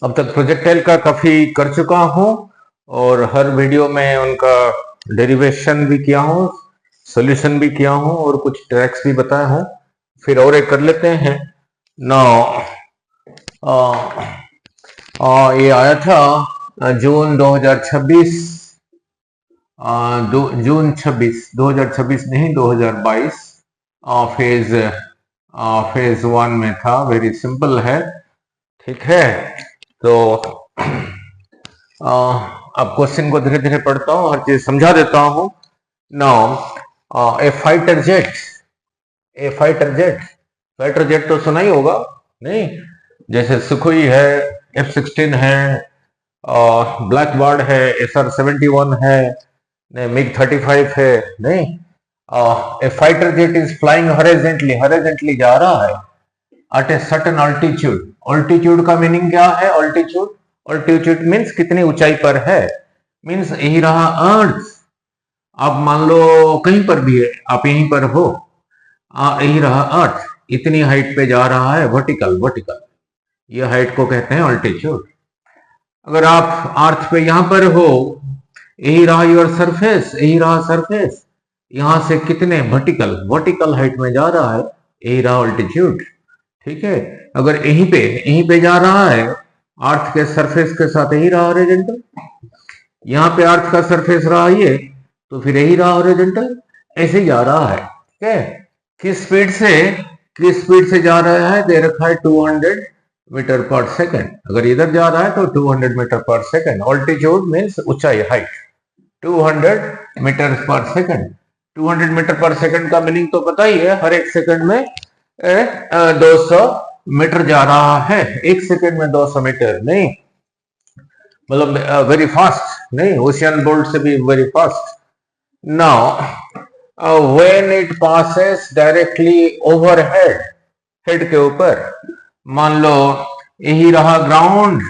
अब तक प्रोजेक्टाइल का काफी कर चुका हूं और हर वीडियो में उनका डेरिवेशन भी किया हूं, सॉल्यूशन भी किया हूं और कुछ ट्रैक्स भी बताए हूं। फिर और एक कर लेते हैं ना। ये आया था जून 2026, जून 26, 2026 नहीं 2022, फेज फेज 1 में था। वेरी सिंपल है, ठीक है। तो अब क्वेश्चन को धीरे धीरे पढ़ता हूँ, हर चीज समझा देता हूँ। नाउ ए फाइटर जेट, फाइटर जेट तो सुना ही होगा नहीं? जैसे सुखोई है, F-16 है, ब्लैक बर्ड है, SR-71 है, मिग 35 है, नहीं? A fighter jet is flying horizontally जा रहा है at a certain altitude. Altitude का मीनिंग क्या है? ऑल्टीट्यूड मीन्स कितनी ऊंचाई पर है, मीन्स यही रहा अर्थ। आप मान लो कहीं पर भी है, आप यहीं पर हो, यही रहा अर्थ, इतनी हाइट पे जा रहा है, वर्टिकल, ये हाइट को कहते हैं ऑल्टीट्यूड। अगर आप अर्थ पे यहां पर हो, यही रहा योर सरफेस, यहां से कितने वर्टिकल हाइट में जा रहा है, यही रहा ऑल्टीट्यूड, ठीक है। अगर यहीं पे जा रहा है, अर्थ के सरफेस के साथ यही रहा हॉरिजॉन्टल, यहाँ पे अर्थ का सरफेस रहा ये, तो फिर यही रहा हॉरिजॉन्टल, ऐसे जा रहा है, ठीक है। किस स्पीड से जा रहा है? दे रखा है 200 मीटर पर सेकंड। अगर इधर जा रहा है तो 200 मीटर पर सेकंड। ऑल्टीट्यूड मीन्स ऊंचाई, हाइट, 200 मीटर पर सेकंड। 200 मीटर पर सेकंड का मीनिंग तो पता ही है, हर एक सेकंड में 200 मीटर जा रहा है। एक सेकंड में 200 मीटर नहीं, मतलब वेरी फास्ट नहीं, ओशियन बोल्ट से भी very fast. Now when it passes directly overhead, head के ऊपर, मान लो यही रहा ग्राउंड,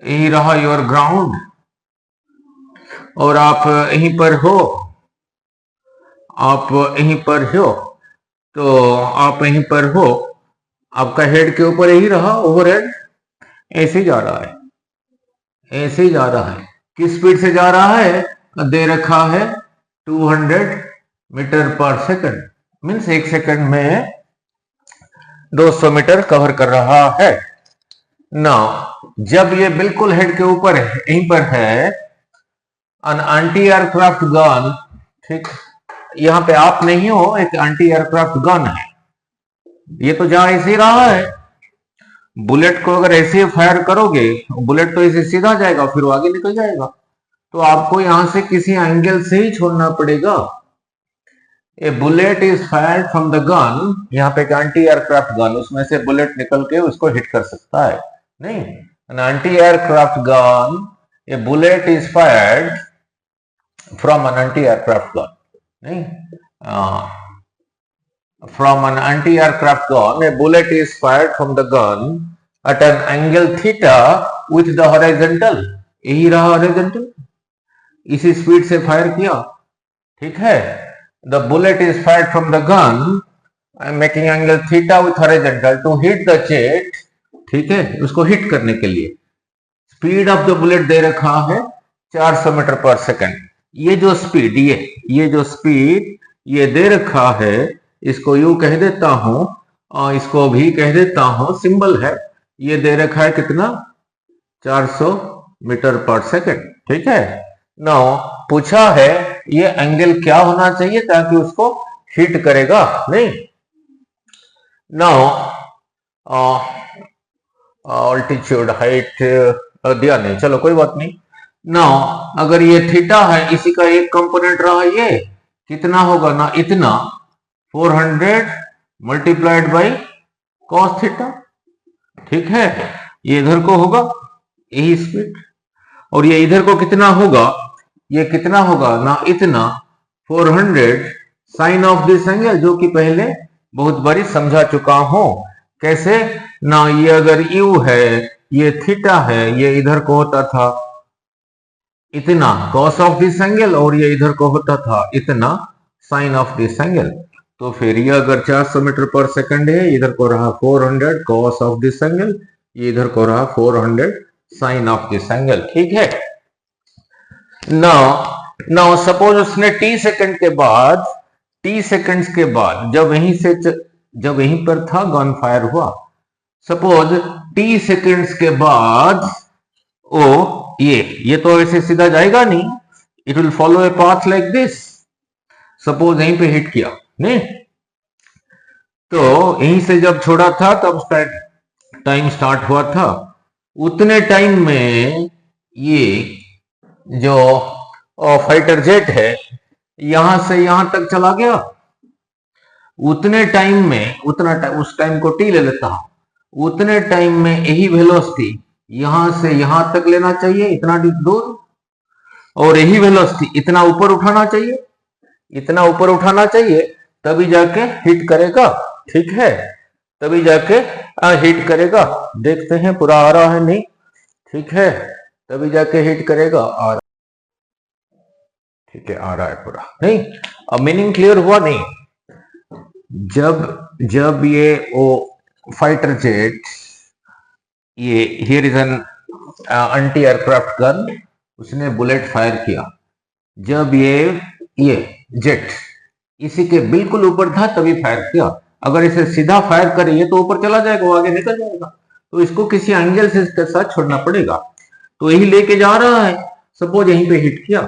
यही रहा योर ग्राउंड, और आप यहीं पर हो, तो आप यहीं पर हो, आपका हेड के ऊपर यही रहा ओवरहेड, ऐसे जा रहा है, किस स्पीड से जा रहा है? दे रखा है 200 मीटर पर सेकंड, मीन्स एक सेकंड में 200 मीटर कवर कर रहा है। नाउ जब ये बिल्कुल हेड के ऊपर है, यहीं पर है, अन एंटी एयरक्राफ्ट गन, ठीक, यहाँ पे आप नहीं हो, एक एंटी एयरक्राफ्ट गन है, ये तो जहां ऐसे ही रहा है। बुलेट को अगर ऐसे फायर करोगे, बुलेट तो ऐसे सीधा जाएगा, फिर वो आगे निकल जाएगा, तो आपको यहां से किसी एंगल से ही छोड़ना पड़ेगा। A bullet is fired from the gun, यहाँ पे एक एंटी एयरक्राफ्ट गन, उसमें से बुलेट निकल के उसको हिट कर सकता है, नहीं? An anti aircraft gun, A bullet is fired from an anti aircraft gun, नहीं, from an anti-aircraft gun, a bullet is fired from the gun at an angle theta with the horizontal, यही रहा horizontal, इसी speed से fire किया, ठीक है। The bullet is fired from the gun making angle theta with horizontal to hit the jet, ठीक है, उसको हिट करने के लिए। स्पीड ऑफ द बुलेट दे रखा है 400 मीटर पर सेकंड। ये जो स्पीड, ये जो स्पीड ये दे रखा है, इसको यू कह देता हूं और इसको भी कह देता हूं, सिंबल है, ये दे रखा है कितना? 400 मीटर पर सेकंड, ठीक है। नाउ पूछा है ये एंगल क्या होना चाहिए ताकि उसको हिट करेगा, नहीं? नाउ ऑल्टीट्यूड, हाइट दिया नहीं, चलो कोई बात नहीं। नाउ अगर ये थीटा है, इसी का एक कंपोनेंट रहा, ये कितना होगा ना, इतना 400 मल्टीप्लाइड बाई कॉस थीटा, ठीक है। ये इधर को होगा यही स्पीड, और ये इधर को कितना होगा, ये कितना होगा ना, इतना 400 साइन ऑफ दिस एंगल, जो कि पहले बहुत बारी समझा चुका हूं। कैसे ना, ये अगर यू है, ये थीटा है, ये इधर को होता था इतना कॉस ऑफ दिस एंगल, और ये इधर को होता था इतना साइन ऑफ दिस एंगल। तो फिर ये अगर 400 मीटर पर सेकंड है, इधर को रहा 400 cos ऑफ दिस एंगल, ये इधर को रहा 400 साइन ऑफ दिस एंगल, ठीक है। नाउ सपोज उसने t सेकंड के बाद, t सेकंड्स के बाद जब यहीं पर था गन फायर हुआ, सपोज t सेकंड्स के बाद ये तो ऐसे सीधा जाएगा नहीं, it will follow a path like this. Suppose यहीं पे हिट किया नहीं, तो यहीं से जब छोड़ा था तब टाइम स्टार्ट हुआ था, उतने टाइम में ये जो फाइटर जेट है यहां से यहां तक चला गया, उतने टाइम में उस टाइम को टी ले लेता हूं, उतने टाइम में यही वेलोसिटी यहां से यहां तक लेना चाहिए, इतना दूर, और यही वेलोसिटी इतना ऊपर उठाना चाहिए, इतना ऊपर उठाना चाहिए, तभी जाके हिट करेगा, ठीक है, तभी जाके हिट करेगा। देखते हैं पूरा आ रहा है नहीं, ठीक है, तभी जाके हिट करेगा, आ रहा, ठीक है, आ रहा है पूरा नहीं। अब मीनिंग क्लियर हुआ नहीं? जब ये फाइटर जेट, ये here is an anti aircraft gun, उसने बुलेट फायर किया, जब ये जेट इसी के बिल्कुल ऊपर था तभी फायर किया। अगर इसे सीधा फायर करिए तो ऊपर चला जाएगा, वो आगे निकल जाएगा, तो इसको किसी एंगल से इसके साथ छोड़ना पड़ेगा। तो यही लेके जा रहा है, सपोज यहीं पे हिट किया,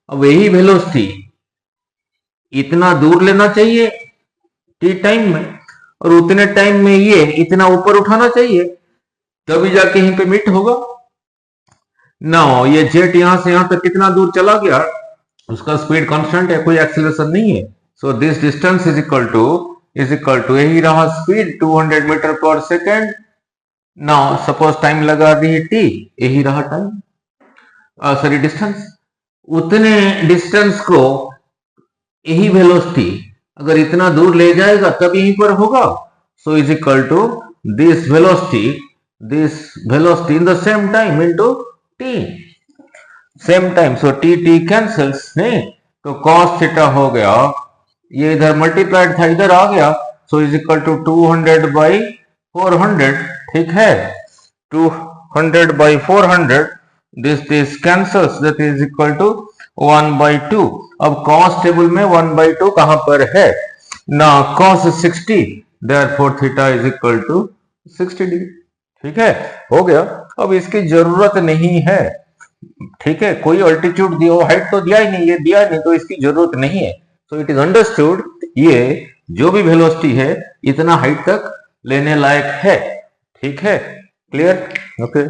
अब यही वेलोसिटी इतना दूर लेना चाहिए टी टाइम में, और उतने टाइम में ये इतना ऊपर उठाना चाहिए, तभी जाके यहीं पे मीट होगा। नाउ ये जेट यहां से यहां तक कितना दूर चला गया, उसका स्पीड कांस्टेंट है, कोई एक्सीलरेशन नहीं है। So this distance is equal to यही रहा speed 200 metre per second. Now suppose time लगा दी टी, यही रहा टाइम, सॉरी डिस्टेंस, उतने डिस्टेंस को यही वेलोसिटी अगर इतना दूर ले जाएगा तब यहीं पर होगा। So is equal to this velocity in the same time into t, same time. So t cancels नहीं, तो cos थीटा हो गया, ये इधर मल्टीप्लाइड था इधर आ गया, so is equal to 200 by 400, ठीक है, 200 by 400, this cancels, that is equal to 1/2। अब cos टेबल में 1/2 कहां पर है ना, cos 60, therefore theta is equal to 60 degree, ठीक है, हो गया। अब इसकी जरूरत नहीं है, ठीक है, कोई अल्टीट्यूड दिया, हाइट तो दिया ही नहीं, ये दिया नहीं, तो इसकी जरूरत नहीं है। सो इट इज अंडरस्टूड, ये जो भी वेलोसिटी है इतना हाइट तक लेने लायक है, ठीक है, क्लियर, ओके।